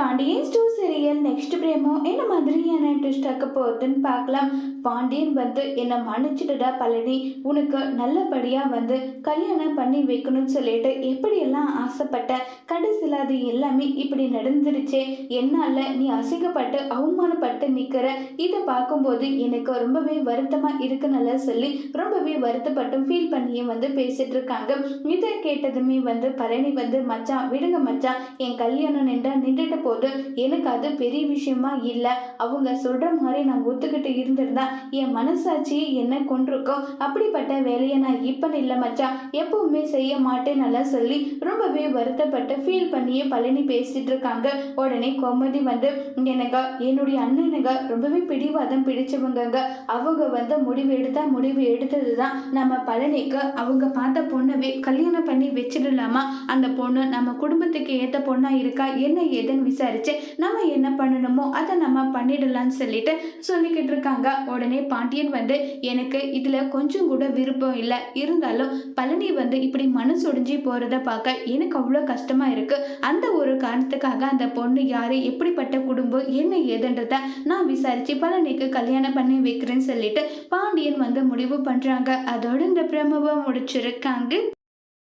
Pandian store serial next promo என்ன மாதிரியான twist ஆக்க போகுதுன்னு பார்க்கலாம். பாண்டியன் வந்து என்னை மன்னிச்சிட்டுடா பழனி, உனக்கு நல்லபடியா வந்து கல்யாணம் பண்ணி வைக்கணும்னு சொல்லிட்டு எப்படியெல்லாம் ஆசைப்பட்ட, கடைசியில் அது எல்லாமே இப்படி நடந்துருச்சே, என்னால நீ அசிங்கப்பட்டு அவமானப்பட்டு நிக்கிற, இதை பார்க்கும்போது எனக்கு ரொம்பவே வருத்தமா இருக்குன்னு சொல்லி ரொம்பவே வருத்தப்பட்டும் ஃபீல் பண்ணியும் வந்து பேசிட்டு இருக்காங்க. இதை கேட்டதுமே வந்து பழனி வந்து மச்சான் விடுங்க மச்சான், என் கல்யாணம் நின்றுட்டு போது எனக்கு அது பெரிய விஷயமா இல்லை, அவங்க சொல்ற மாதிரி நான் ஒத்துக்கிட்டு இருந்திருந்தா என் மனசாட்சி என்ன கொண்டிருக்கோம், அப்படிப்பட்ட வேலையை நான் இப்ப இல்லை மச்சான், எப்பவுமே செய்ய மாட்டேன் நல்லா சொல்லி ரொம்பவே வருத்தப்பட்டு ஃபீல் பண்ணியே பழனி பேசிட்டு இருக்காங்க. உடனே கோமதி வந்து எனக்கு என்னுடைய அண்ணனுங்க ரொம்பவே பிடிவாதம் பிடிச்சவங்க, அவங்க வந்து முடிவு எடுத்தது தான் நம்ம பழனிக்கு அவங்க பார்த்த பொண்ணவே கல்யாணம் பண்ணி வச்சிடலாமா, அந்த பொண்ணு நம்ம குடும்பத்துக்கு ஏற்ற பொண்ணா இருக்கா என்ன ஏதுன்னு விசாரிச்சு நம்ம என்ன பண்ணணுமோ அதை நம்ம பண்ணிடலாம்னு சொல்லிக்கிட்டு இருக்காங்க. உடனே பாண்டியன் வந்து எனக்கு இதுல கொஞ்சம் கூட விருப்பம் இல்லை, இருந்தாலும் பழனி வந்து இப்படி மனசொடிஞ்சு போறத பார்க்க எனக்கு அவ்வளோ கஷ்டமா இருக்கு, அந்த ஒரு காரணத்துக்காக அந்த பொண்ணு யாரு, எப்படிப்பட்ட குடும்பம் என்ன ஏதுன்றத நான் விசாரிச்சு பழனிக்கு கல்யாணம் பண்ணி வைக்கிறேன்னு சொல்லிட்டு பாண்டியன் வந்து முடிவு பண்றாங்க. அதோட இந்த பிரமவை முடிச்சிருக்காங்க.